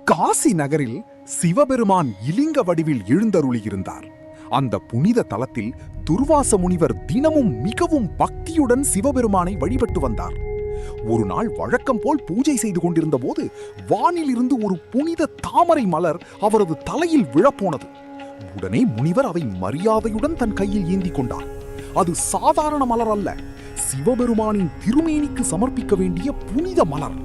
காசி நகரில் சிவபெருமான் இலிங்க வடிவில் எழுந்தருளியிருந்தார். அந்த புனித தலத்தில் துர்வாச முனிவர் தினமும் மிகவும் பக்தியுடன் சிவபெருமானை வழிபட்டு வந்தார். ஒரு நாள் வழக்கம் போல் பூஜை செய்து கொண்டிருந்த போது வானில் இருந்து ஒரு புனித தாமரை மலர் அவரது தலையில் விழப்போனது. உடனே முனிவர் அதை மரியாதையுடன் தன் கையில் ஏந்தி கொண்டார். அது சாதாரண மலர் அல்ல, சிவபெருமானின் திருமேனிக்கு சமர்ப்பிக்க வேண்டிய புனித மலர்.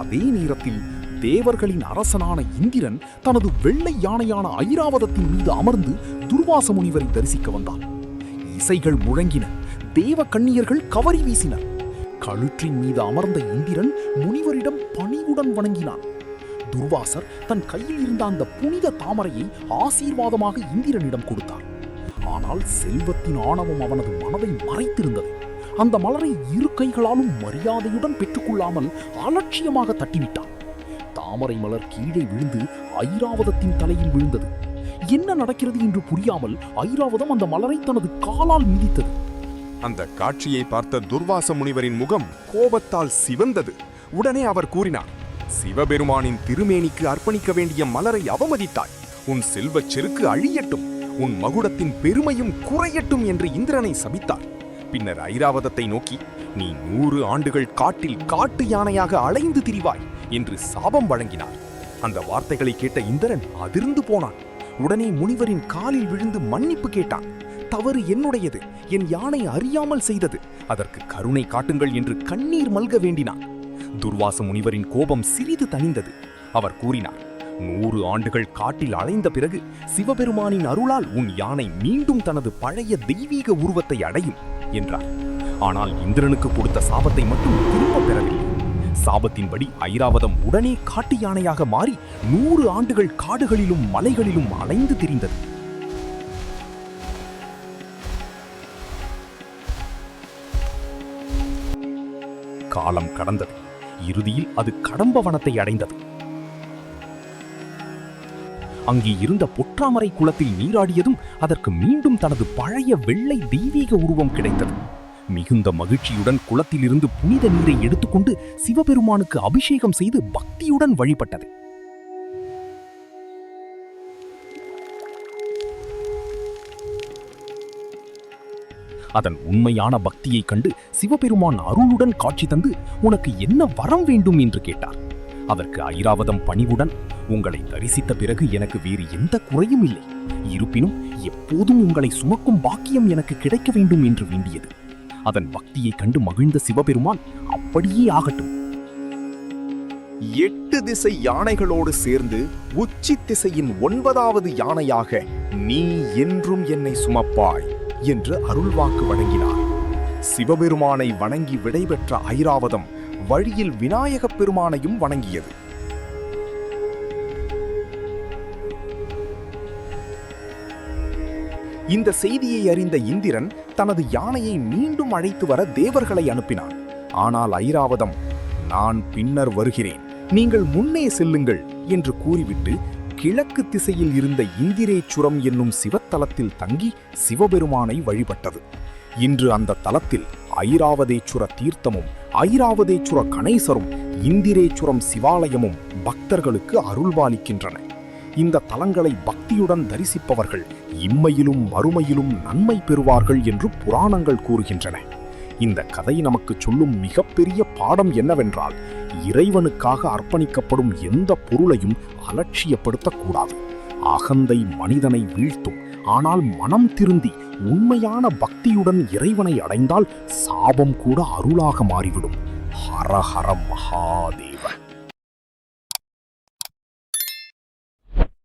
அதே நேரத்தில் தேவர்களின் அரசனான இந்திரன் தனது வெள்ளை யானையான ஐராவதத்தின் மீது அமர்ந்து துர்வாச முனிவரை தரிசிக்க வந்தான். இசைகள் முழங்கின, தேவ கன்னியர்கள் கவரி வீசினர். கழுற்றின் மீது அமர்ந்த இந்திரன் முனிவரிடம் பணிவுடன் வணங்கினான். துர்வாசர் தன் கையில் இருந்த அந்த புனித தாமரையை ஆசீர்வாதமாக இந்திரனிடம் கொடுத்தார். ஆனால் செல்வத்தின் ஆணவம் அவனது மனதை மறைத்திருந்தது. அந்த மலரை இரு கைகளாலும் மரியாதையுடன் பெற்றுக்கொள்ளாமல் அலட்சியமாக தட்டிவிட்டான். தாமரை மலர் கீழே விழுந்து ஐராவதத்தின் தலையில் விழுந்தது. என்ன நடக்கிறது என்று புரியாமல் ஐராவதம் அந்த மலரை தனது காலால் மிதித்தது. அந்த காட்சியை பார்த்த துர்வாச முனிவரின் முகம் கோபத்தால் சிவந்தது. உடனே அவர் கூறினார், சிவபெருமானின் திருமேனிக்கு அர்ப்பணிக்க வேண்டிய மலரை அவமதித்தாய். உன் செல்வச் செருக்கு அழியட்டும், உன் மகுடத்தின் பெருமையும் குறையட்டும் என்று இந்திரனை சபித்தார். பின்னர் ஐராவதத்தை நோக்கி, நீ 100 ஆண்டுகள் காட்டில் காட்டு யானையாக அலைந்து திரிவாய் என்று சாபம் வழங்கினார். அந்த வார்த்தைகளை கேட்ட இந்திரன் அதிர்ந்து போனான். உடனே முனிவரின் காலில் விழுந்து மன்னிப்பு கேட்டான். தவறு என்னுடையது, என் யானை அறியாமல் செய்தது, அதற்கு கருணை காட்டுங்கள் என்று கண்ணீர் மல்க வேண்டினான். துர்வாச முனிவரின் கோபம் சிறிது தணிந்தது. அவர் கூறினார், 100 ஆண்டுகள் காட்டில் அலைந்த பிறகு சிவபெருமானின் அருளால் உன் யானை மீண்டும் தனது பழைய தெய்வீக உருவத்தை அடையும் என்றார். ஆனால் இந்திரனுக்கு கொடுத்த சாபத்தை மட்டும் திரும்ப பெறவில்லை. சாபத்தின்படி ஐராவதம் உடனே காட்டு யானையாக மாறி 100 ஆண்டுகள் காடுகளிலும் மலைகளிலும் அலைந்து திரிந்தது. காலம் கடந்தது. இறுதியில் அது கடம்ப வனத்தை அடைந்தது. அங்கே இருந்த பொற்றாமரை குளத்தில் நீராடியதும் அதற்கு மீண்டும் தனது பழைய வெள்ளை தெய்வீக உருவம் கிடைத்தது. மிகுந்த மகிழ்ச்சியுடன் குளத்திலிருந்து புனித நீரை எடுத்துக்கொண்டு சிவபெருமானுக்கு அபிஷேகம் செய்து பக்தியுடன் வழிபட்டது. அதன் உண்மையான பக்தியை கண்டு சிவபெருமான் அருளுடன் காட்சி தந்து, உனக்கு என்ன வரம் வேண்டும் என்று கேட்டார். அதற்கு ஐராவதம் பணிவுடன், உங்களை தரிசித்த பிறகு எனக்கு வேறு எந்த குறையும் இல்லை, இருப்பினும் எப்போதும் உங்களை சுமக்கும் பாக்கியம் எனக்கு கிடைக்க வேண்டும் என்று வேண்டியது. அதன் பக்தியை கண்டு மகிழ்ந்த சிவபெருமான், அப்படியே ஆகட்டும். 8 திசை யானைகளோடு சேர்ந்து உச்சி திசையின் 9வது யானையாக நீ என்றும் என்னை சுமப்பாய் என்று அருள்வாக்கு வழங்கினார். சிவபெருமானை வணங்கி விடைபெற்ற ஐராவதம் வழியில் விநாயகப் பெருமானையும் வணங்கியது. இந்த செய்தியை அறிந்த இந்திரன் தனது யானையை மீண்டும் அழைத்து வர தேவர்களை அனுப்பினான். ஆனால் ஐராவதம், நான் பின்னர் வருகிறேன், நீங்கள் முன்னே செல்லுங்கள் என்று கூறிவிட்டு கிழக்கு திசையில் இருந்த இந்திரேச்சுரம் என்னும் சிவத்தலத்தில் தங்கி சிவபெருமானை வழிபட்டது. இன்று அந்த தலத்தில் ஐராவதேச்சுர தீர்த்தமும் ஐராவதேச்சுர கணேசரும் இந்திரேச்சுரம் சிவாலயமும் பக்தர்களுக்கு அருள்பாலிக்கின்றன. இந்த தலங்களை பக்தியுடன் தரிசிப்பவர்கள் இம்மையிலும் மறுமையிலும் நன்மை பெறுவார்கள் என்று புராணங்கள் கூறுகின்றன. இந்த கதை நமக்கு சொல்லும் மிகப்பெரிய பாடம் என்னவென்றால், இறைவனுக்காக அர்ப்பணிக்கப்படும் எந்த பொருளையும் அலட்சியப்படுத்தக்கூடாது. அகந்தை மனிதனை வீழ்த்தும். ஆனால் மனம் திருந்தி உண்மையான பக்தியுடன் இறைவனை அடைந்தால் சாபம் கூட அருளாக மாறிவிடும். ஹர ஹர மகாதேவ.